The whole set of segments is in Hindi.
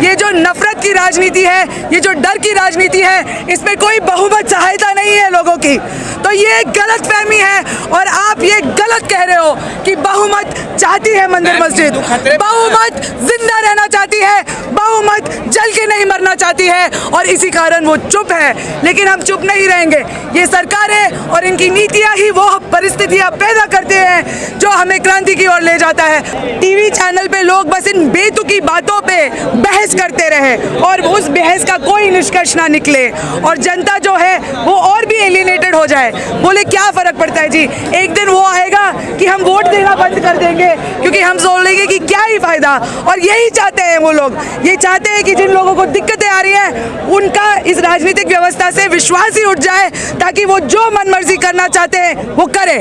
ये जो नफरत की राजनीति है, ये जो डर की राजनीति है, इसमें कोई बहुमत सहायता नहीं है लोगों की। तो ये गलत फहमी है और आप ये गलत कह रहे हो कि बहुमत चाहती है मंदिर मस्जिद, बहुमत जिंदा रहना चाहती है, बहुमत जल के नहीं मरना चाहती है और इसी कारण वो चुप है। लेकिन हम चुप नहीं रहेंगे। ये सरकारें और इनकी नीतियां ही वो परिस्थितियां पैदा करते हैं जो हमें क्रांति की ओर ले जाता है। टीवी चैनल पे लोग बस इन बेतुकी बातों पे बहस करते रहे और उस बहस का कोई निष्कर्ष ना निकले और जनता जो है वो और भी एलिनेटेड हो जाए। बोले क्या फर्क पड़ता है जी, एक दिन वो आएगा कि हम वोट देना बंद कर देंगे क्योंकि हम सोच लेंगे कि क्या ही फायदा। और यही चाहते हैं वो लोग, ये चाहते हैं कि जिन लोगों को दिक्कतें आ रही हैं उनका इस राजनीतिक व्यवस्था से विश्वास ही उठ जाए ताकि वो जो मनमर्जी करना चाहते हैं वो करे।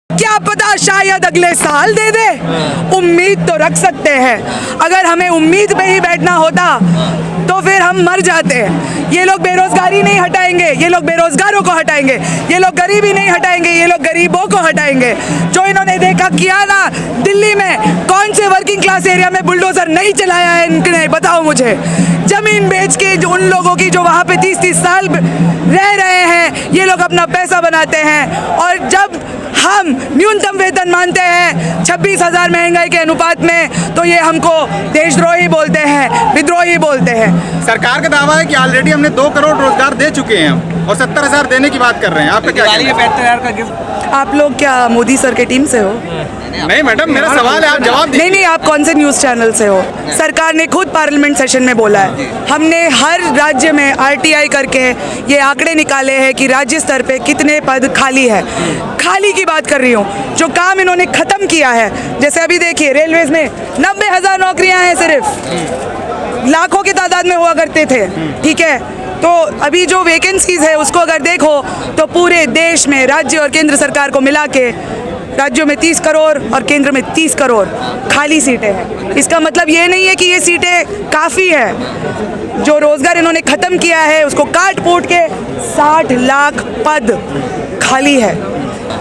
क्या पता शायद अगले साल दे दे, उम्मीद तो रख सकते हैं। अगर हमें उम्मीद पे ही बैठना होता तो फिर हम मर जाते। ये लोग बेरोजगारी नहीं हटाएंगे, ये लोग बेरोजगारों को हटाएंगे, ये लोग गरीबी नहीं हटाएंगे, ये लोग गरीबों को हटाएंगे। जो इन्होंने देखा किया ना दिल्ली में, कौन से वर्किंग क्लास एरिया में बुलडोजर नहीं चलाया है इनने, बताओ मुझे। जमीन बेच के जो उन लोगों की जो वहाँ पे 30-30 साल रह रहे हैं, ये लोग अपना पैसा बनाते हैं। और जब हम न्यूनतम वेतन मानते हैं 26,000 महंगाई के अनुपात में, तो ये हमको देशद्रोही बोलते हैं, विद्रोही बोलते हैं। सरकार का दावा है कि ऑलरेडी हमने 2 करोड़ रोजगार दे चुके हैं और 70,000 देने की बात कर रहे हैं। आपका क्या कहना है? 75,000 का गिफ्ट। आप लोग क्या मोदी सर के टीम से हो? नहीं मैडम, मेरा सवाल है, आप जवाब दीजिए। नहीं, आप कौन से न्यूज़ चैनल से हो? सरकार ने खुद पार्लियामेंट सेशन में बोला है, हमने हर राज्य में RTI करके ये आंकड़े निकाले हैं कि राज्य स्तर पे कितने पद खाली है। खाली की बात कर रही हूँ, जो काम इन्होंने खत्म किया है। जैसे अभी देखिए रेलवेज में 90,000 नौकरियां हैं, सिर्फ लाखों की तादाद में हुआ करते थे, ठीक है। तो अभी जो वैकेंसीज है उसको अगर देखो तो पूरे देश में राज्य और केंद्र सरकार को मिला के राज्यों में 30 करोड़ और केंद्र में 30 करोड़ खाली सीटें हैं। इसका मतलब ये नहीं है कि ये सीटें काफ़ी है। जो रोज़गार इन्होंने ख़त्म किया है उसको काट फूट के 60 लाख पद खाली है।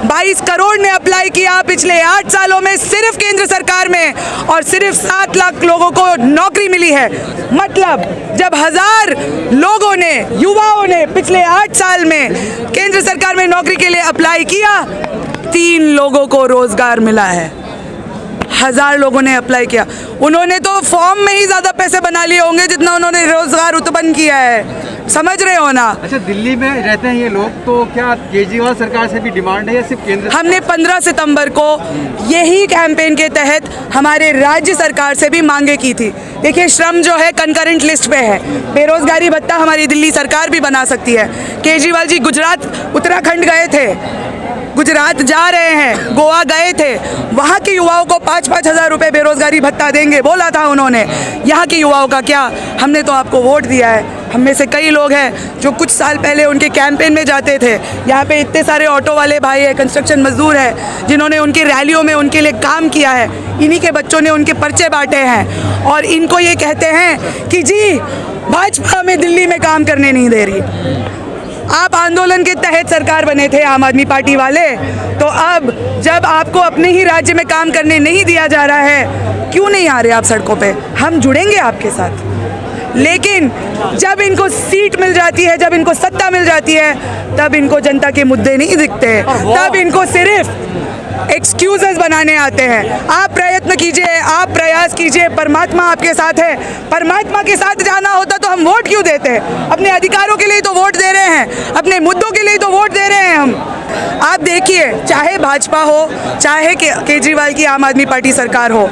22 करोड़ ने अप्लाई किया पिछले 8 सालों में सिर्फ केंद्र सरकार में और सिर्फ 7 लाख लोगों को नौकरी मिली है। मतलब जब 1000 लोगों ने, युवाओं ने पिछले 8 साल में केंद्र सरकार में नौकरी के लिए अप्लाई किया, 3 लोगों को रोजगार मिला है। 1000 लोगों ने अप्लाई किया, उन्होंने तो फॉर्म में ही ज्यादा पैसे बना लिए होंगे जितना उन्होंने रोजगार उत्पन्न किया है। समझ रहे हो ना? अच्छा, दिल्ली में रहते हैं ये लोग, तो क्या केजरीवाल सरकार से भी डिमांड है या सिर्फ केंद्र? हमने 15 सितंबर को यही कैंपेन के तहत हमारे राज्य सरकार से भी मांगे की थी। देखिए, श्रम जो है कंकरेंट लिस्ट पे है, बेरोजगारी भत्ता हमारी दिल्ली सरकार भी बना सकती है। केजरीवाल जी गुजरात, उत्तराखंड गए थे, गुजरात जा रहे हैं, गोवा गए थे, वहाँ के युवाओं को 5-5 हज़ार रुपये बेरोजगारी भत्ता देंगे बोला था उन्होंने। यहाँ के युवाओं का क्या? हमने तो आपको वोट दिया है। हम में से कई लोग हैं जो कुछ साल पहले उनके कैंपेन में जाते थे। यहाँ पे इतने सारे ऑटो वाले भाई हैं, कंस्ट्रक्शन मजदूर हैं जिन्होंने उनकी रैलियों में उनके लिए काम किया है। इन्हीं के बच्चों ने उनके पर्चे बांटे हैं और इनको ये कहते हैं कि जी भाजपा हमें दिल्ली में काम करने नहीं दे रही। आप आंदोलन के तहत सरकार बने थे आम आदमी पार्टी वाले, तो अब जब आपको अपने ही राज्य में काम करने नहीं दिया जा रहा है, क्यों नहीं आ रहे आप सड़कों पे? हम जुड़ेंगे आपके साथ। लेकिन जब इनको सीट मिल जाती है, जब इनको सत्ता मिल जाती है, तब इनको जनता के मुद्दे नहीं दिखते, तब इनको सिर्फ एक्सक्यूजेस बनाने आते हैं। आप प्रयत्न कीजिए, आप प्रयास कीजिए, परमात्मा आपके साथ है। परमात्मा के साथ जाना होता तो हम वोट क्यों देते हैं? अपने अधिकारों के लिए तो वोट दे रहे हैं, अपने मुद्दों के लिए तो वोट दे रहे हैं हम। आप देखिए, चाहे भाजपा हो, चाहे केजरीवाल की आम आदमी पार्टी सरकार हो,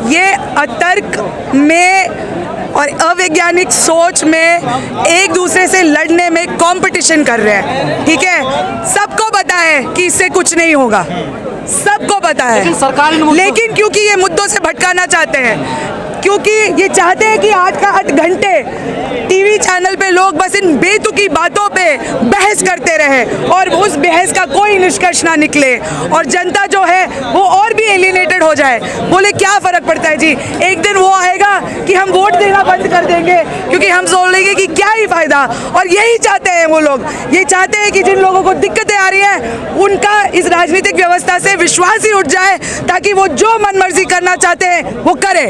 ये अतर्क में और अवैज्ञानिक सोच में एक दूसरे से लड़ने में कंपटीशन कर रहे हैं, ठीक है। सबको पता है कि इससे कुछ नहीं होगा, सबको पता है, लेकिन क्योंकि ये मुद्दों से भटकाना चाहते हैं, क्योंकि ये चाहते हैं कि 8 घंटे टीवी चैनल पे लोग बस इन बेतुकी बातों पे बहस करते रहे और उस बहस का कोई निष्कर्ष ना निकले और जनता जो है वो और भी एलिनेटेड हो जाए। बोले क्या फर्क पड़ता है जी, एक दिन वो आएगा कि हम वोट देना बंद कर देंगे क्योंकि हम सोच लेंगे कि क्या ही फायदा। और यही चाहते हैं वो लोग, ये चाहते हैं कि जिन लोगों को दिक्कतें आ रही हैं उनका इस राजनीतिक व्यवस्था से विश्वास ही उठ जाए ताकि वो जो मनमर्जी करना चाहते हैं वो करे।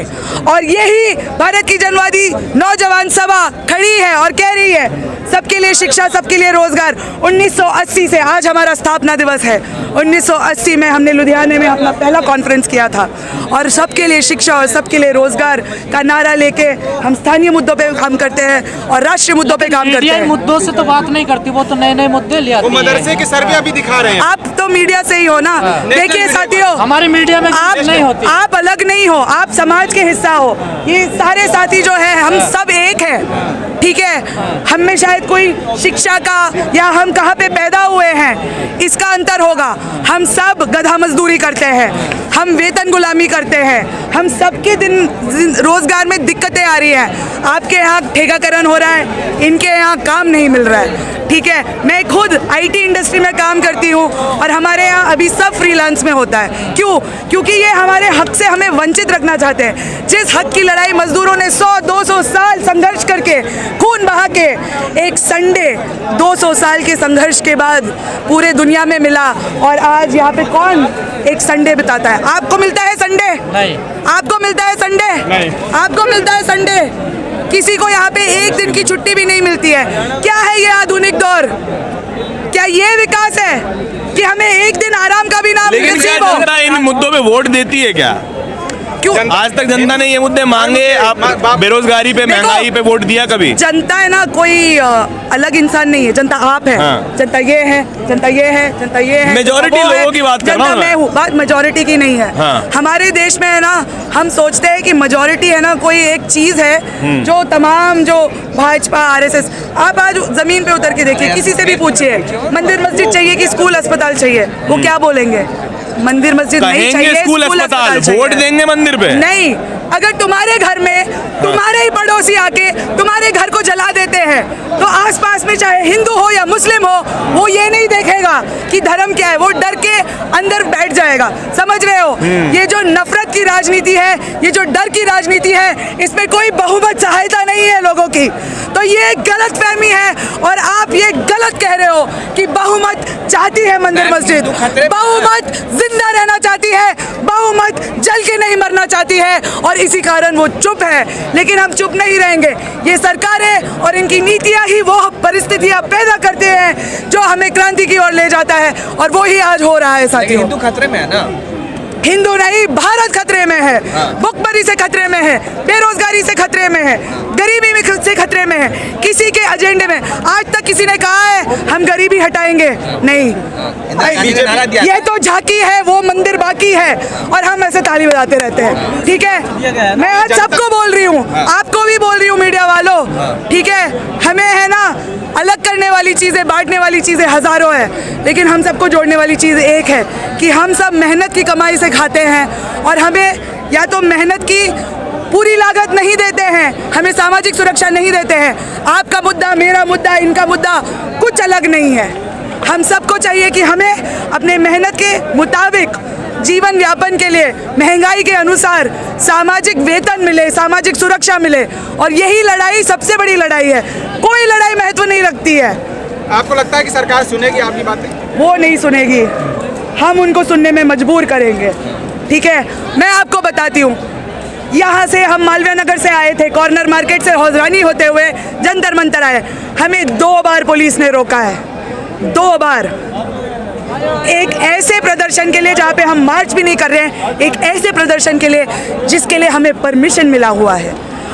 और यही भारत की जनवादी नौजवान सभा खड़ी है और कह रही है सबके लिए शिक्षा, सबके लिए रोजगार। 1980 से आज हमारा स्थापना दिवस है। 1980 में हमने लुधियाने में अपना पहला कॉन्फ्रेंस किया था और सबके लिए शिक्षा और सबके लिए रोजगार का नारा लेके हम स्थानीय मुद्दों पे काम करते हैं और राष्ट्रीय मुद्दों पे काम करते हैं। मुद्दों से तो बात नहीं करती, वो तो नए नए मुद्दे ले आती वो मदरसे की सर्वे अभी दिखा रहे हैं। आप तो मीडिया से ही हो ना। देखिए साथियों, हमारे मीडिया में आप नहीं होती। आप अलग नहीं हो, आप समाज के हिस्सा हो। ये सारे साथी जो है हम सब एक हैं, ठीक है। हम में शायद कोई शिक्षा का या हम कहाँ पे पैदा हुए हैं इसका अंतर होगा। हम सब गधा मजदूरी करते हैं, हम वेतन गुलामी करते हैं, हम सबके दिन रोजगार में दिक्कतें आ रही हैं। आपके यहाँ ठेकाकरण हो रहा है, इनके यहाँ काम नहीं मिल रहा है, ठीक है। मैं खुद आईटी इंडस्ट्री में काम करती हूँ और हमारे यहाँ अभी सब फ्रीलांस में होता है। क्यों? क्योंकि ये हमारे हक से हमें वंचित रखना चाहते हैं। जिस हक की लड़ाई मजदूरों ने 100-200 साल संघर्ष करके खून बहा के एक संडे 200 साल के संघर्ष के बाद पूरे दुनिया में मिला और आज यहाँ पे कौन एक संडे बिताता है? आपको मिलता है संडे? नहीं। आपको मिलता है संडे? नहीं। आपको मिलता है संडे? किसी को यहाँ पे एक दिन की छुट्टी भी नहीं मिलती है। क्या है ये आधुनिक दौर? क्या ये विकास है कि हमें एक दिन आराम का भी नाम लेकिन क्या नसीब हो? जनता इन मुद्दों पे वोट देती है क्या? क्यों? आज तक जनता ने ये मुद्दे मांगे, आप बेरोजगारी पे, देखो, महंगाई पे वोट दिया कभी? जनता है ना, कोई अलग इंसान नहीं है। जनता आप है, हाँ। जनता ये है, जनता ये है, जनता ये है। Majority वो है, लोगों की बात कर रहा जनता हूं मैं। मैं हूँ, बात मेजोरिटी की नहीं है। हाँ। हमारे देश में है ना, हम सोचते हैं कि मेजोरिटी है ना कोई एक चीज है जो तमाम जो भाजपा आरएसएस। आप आज जमीन पे उतर के देखिए, किसी से भी पूछिए मंदिर मस्जिद चाहिए कि स्कूल अस्पताल चाहिए, वो क्या बोलेंगे? मंदिर मस्जिद नहीं कहेंगे चाहिए, स्कूल अस्पताल, चाहिए। वोट देंगे मंदिर पे। नहीं, अगर तुम्हारे घर में तुम्हारे ही पड़ोसी आके तुम्हारे घर को जला देते हैं तो आसपास में चाहे हिंदू हो या मुस्लिम हो, वो ये नहीं देखेगा कि धर्म क्या है, वो डर के अंदर बैठ जाएगा। समझ रहे हो? ये जो नफरत की राजनीति है, ये जो डर की राजनीति है, इसमें कोई बहुमत सहायता नहीं है लोगों की। तो ये गलत फहमी है और आप ये गलत कह रहे हो कि बहुमत चाहती है मंदिर मस्जिद, बहुमत जिंदा रहना चाहती है, बहुमत जल के नहीं मरना चाहती है और इसी कारण वो चुप है। लेकिन हम चुप नहीं रहेंगे। ये सरकारें और इनकी नीतियां ही वो परिस्थितियां पैदा करते हैं जो हमें क्रांति की ओर ले जाता है और वो ही आज हो रहा है साथियों। हिंदू खतरे में है ना? हिंदू नहीं, भारत खतरे में है। भुखमरी से खतरे में है, बेरोजगारी से खतरे में है, गरीबी में से खतरे में है। किसी के एजेंडे में आज तक किसी ने कहा है हम गरीबी हटाएंगे? नहीं। ये तो झांकी है, वो मंदिर बाकी है और हम ऐसे ताली बजाते रहते हैं, ठीक है। मैं आज सबको बोल रही हूँ, आपको भी बोल रही हूँ मीडिया वालों, ठीक है। हमें है ना अलग करने वाली चीज़ें, बांटने वाली चीज़ें हज़ारों है, लेकिन हम सबको जोड़ने वाली चीज़ एक है कि हम सब मेहनत की कमाई से खाते हैं और हमें या तो मेहनत की पूरी लागत नहीं देते हैं, हमें सामाजिक सुरक्षा नहीं देते हैं। आपका मुद्दा, मेरा मुद्दा, इनका मुद्दा कुछ अलग नहीं है। हम सबको चाहिए कि हमें अपने मेहनत के मुताबिक जीवन यापन के लिए महंगाई के अनुसार सामाजिक वेतन मिले, सामाजिक सुरक्षा मिले और यही लड़ाई सबसे बड़ी लड़ाई है। कोई लड़ाई महत्व नहीं रखती है। आपको लगता है कि सरकार सुनेगी आपकी बातें? वो नहीं सुनेगी, हम उनको सुनने में मजबूर करेंगे, ठीक है। मैं आपको बताती हूँ, यहाँ से हम मालवीय नगर से आए थे, कॉर्नर मार्केट से हौजरानी होते हुए जंतर मंतर आए। हमें 2 बार पुलिस ने रोका है, 2 बार। एक ऐसे प्रदर्शन के लिए जहाँ पे हम मार्च भी नहीं कर रहे हैं, एक ऐसे प्रदर्शन के लिए जिसके लिए हमें परमिशन मिला हुआ है।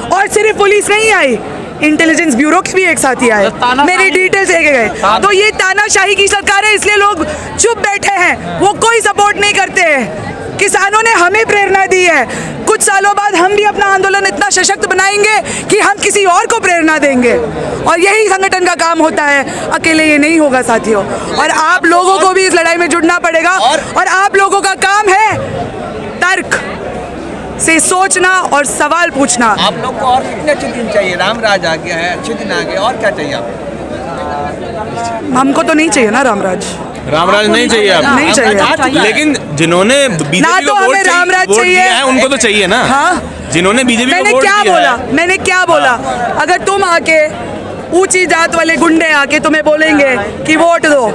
और सिर्फ पुलिस नहीं आई, इंटेलिजेंस ब्यूरो के भी एक साथी आए, मेरी डिटेल्स लेके गए। तो ये तानाशाही की सरकार है, इसलिए लोग चुप बैठे हैं, वो कोई सपोर्ट नहीं करते हैं। किसानों ने हमें प्रेरणा दी है, कुछ सालों बाद हम भी अपना आंदोलन इतना सशक्त बनाएंगे कि हम किसी और को प्रेरणा देंगे और यही संगठन का काम होता है, अकेले ये नहीं होगा साथियों। और आप लोगों को भी इस लड़ाई में जुड़ना पड़ेगा और आप लोगों का काम है तर्क से सोचना और सवाल पूछना। आप लोग को और कितने अच्छे दिन चाहिए? राम राज आ गया है, अच्छे दिन आ गए, और क्या चाहिए आपको? हमको तो नहीं चाहिए ना रामराज, रामराज नहीं चाहिए आप, नहीं चाहिए। लेकिन जिन्होंने बीजेपी ना तो हमें रामराज चाहिए है उनको तो चाहिए ना। हाँ, जिन्होंने बीजेपी मैंने को वोट क्या दिया बोला, है। मैंने क्या बोला? अगर तुम आके ऊंची जात वाले गुंडे आके तुम्हें बोलेंगे कि वोट दो,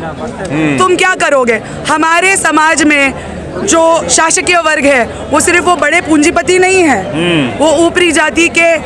तुम क्या करोगे? हमारे समाज में जो शासकीय वर्ग है वो सिर्फ वो बड़े पूंजीपति नहीं है, वो ऊपरी जाति के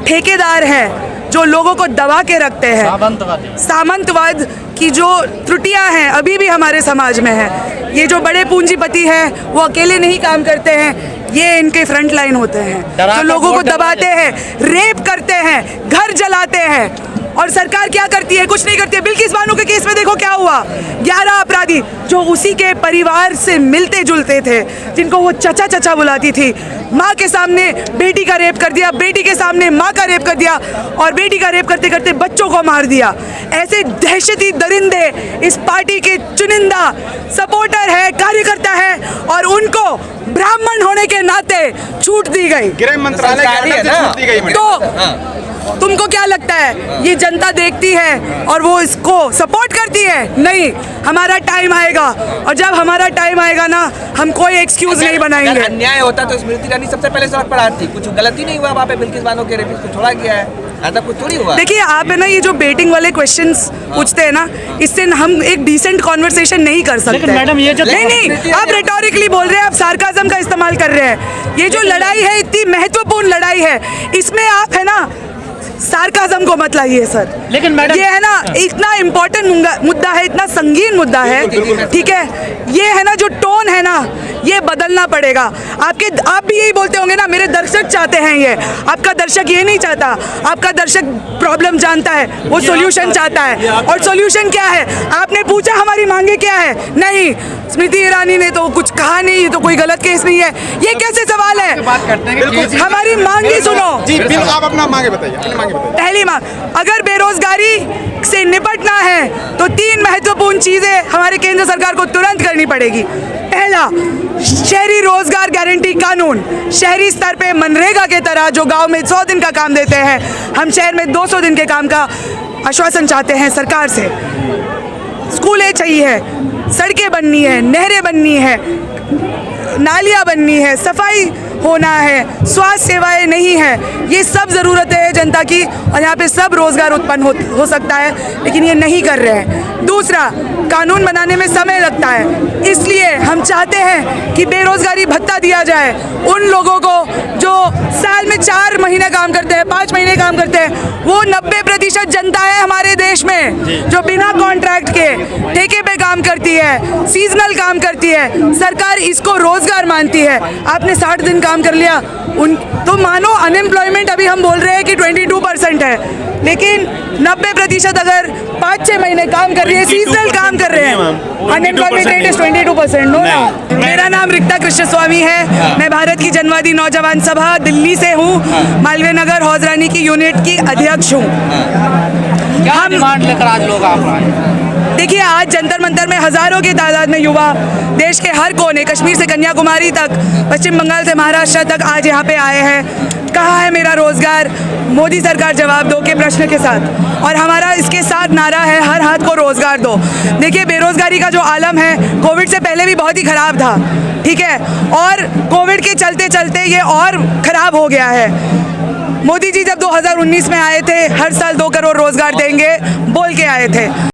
ठेकेदार हैं जो लोगों को दबा के रखते हैं। सामंतवाद की जो त्रुटियां हैं अभी भी हमारे समाज में है। ये जो बड़े पूंजीपति हैं वो अकेले नहीं काम करते हैं, ये इनके फ्रंट लाइन होते हैं जो लोगों को दबाते हैं, रेप करते हैं, घर जलाते हैं। और सरकार क्या करती है? कुछ नहीं करती है। बिल्किस बानो के केस में देखो क्या हुआ। 11 अपराधी जो उसी के परिवार से मिलते जुलते थे, जिनको वो चचा चचा बुलाती थी, माँ के सामने बेटी का रेप कर दिया, बेटी के सामने माँ का रेप कर दिया, और बेटी का रेप करते करते बच्चों को मार दिया। ऐसे दहशती दरिंदे इस पार्टी के चुनिंदा सपोर्टर है, कार्यकर्ता है, और उनको ब्राह्मण होने के नाते छूट दी गई। गृह मंत्रालय की सरकारी है तरफ से ना? छूट दी गई मैडम। तो तुमको क्या लगता है ये जनता देखती है और वो इसको सपोर्ट करती है? नहीं, हमारा टाइम आएगा, और जब हमारा टाइम आएगा ना, हम कोई एक्सक्यूज नहीं अगर बनाएंगे। अन्याय होता तो स्मृति ईरानी सबसे पहले सड़क पर आती। कुछ गलती नहीं हुआ वहाँ पे? बिल्किस बानो के रेपिस्ट को छोड़ा गया है, ऐसा कुछ थोड़ी हुआ। देखिए, आप है ना ये जो बेटिंग वाले क्वेश्चंस पूछते हैं ना, इससे हम एक डिसेंट कॉन्वर्सेशन नहीं कर सकते। लेकिन मैडम ये जो नहीं, आप रेटोरिकली बोल रहे हैं, आप सार्काज्म का इस्तेमाल कर रहे हैं। ये जो लड़ाई है, इतनी महत्वपूर्ण लड़ाई है, इसमें आप है ना सार्काज्म को मत लाइए सर। लेकिन मैडम, ये है ना इतना इम्पोर्टेंट मुद्दा है, इतना संगीन मुद्दा है, ठीक है? ये है ना जो टोन है ना, ये बदलना पड़ेगा। आप भी यही बोलते होंगे ना, मेरे दर्शक चाहते हैं ये। आपका दर्शक ये नहीं चाहता, आपका दर्शक प्रॉब्लम जानता है, वो सॉल्यूशन चाहता है। और सॉल्यूशन क्या है? आपने पूछा हमारी मांगे क्या है? नहीं, स्मृति ईरानी ने तो कुछ कहा नहीं, ये तो कोई गलत केस नहीं है। ये कैसे सवाल है? बात करते हैं कि हमारी मांगे सुनो। जी बिल्कुल, आप अपना मांगे बताइए, अपनी मांगे बताइए। पहली मांग, अगर बेरोजगारी से निपटना है तो 3 महत्वपूर्ण चीजें हमारे केंद्र सरकार को तुरंत करनी पड़ेगी। पहला, शहरी रोजगार गारंटी कानून। शहरी स्तर पे मनरेगा के तरह जो गांव में 100 दिन का काम देते हैं, हम शहर में 200 दिन के काम का आश्वासन चाहते हैं सरकार से। स्कूलें चाहिए, सड़कें बननी है, नहरें बननी है, नालियाँ बननी है, सफाई होना है, स्वास्थ्य सेवाएं नहीं है। ये सब ज़रूरतें हैं जनता की, और यहाँ पे सब रोज़गार उत्पन्न हो सकता है, लेकिन ये नहीं कर रहे हैं। दूसरा, कानून बनाने में समय लगता है, इसलिए हम चाहते हैं कि बेरोज़गारी भत्ता दिया जाए उन लोगों को जो साल में 4 महीने काम करते हैं, 5 महीने काम करते हैं। वो 90% जनता है हमारे देश में जो बिना कॉन्ट्रैक्ट के ठेके पे काम करती है, सीजनल काम करती है। सरकार इसको रोज़गार मानती है। आपने 60 दिन काम कर लिया, तो मानो अनएम्प्लॉयमेंट अभी हम बोल रहे हैं कि 22% है, लेकिन 90% अगर 5-6 महीने काम कर रही है, सीजनल काम कर रहे हैं, अनएम्प्लॉयमेंट रेट इज 22%। नो ना। मेरा नाम रिक्ता कृष्ण स्वामी है, मैं भारत की जनवादी नौजवान सभा दिल्ली से हूँ, मालवीय नगर हौजरानी की यूनिट की अध्यक्ष हूँ। क्या डिमांड लेकर आज लोग आप आए? देखिए, आज जंतर मंतर में हजारों की तादाद में युवा देश के हर कोने, कश्मीर से कन्याकुमारी तक, पश्चिम बंगाल से महाराष्ट्र तक आज यहाँ पे आए हैं। कहाँ है मेरा रोजगार? मोदी सरकार जवाब दो के प्रश्न के साथ, और हमारा इसके साथ नारा है, हर हाथ को रोजगार दो। देखिए, बेरोजगारी का जो आलम है कोविड से पहले भी बहुत ही खराब था, ठीक है, और कोविड के चलते चलते ये और खराब हो गया है। मोदी जी जब 2019 में आए थे, हर साल 2 करोड़ रोजगार देंगे बोल के आए थे।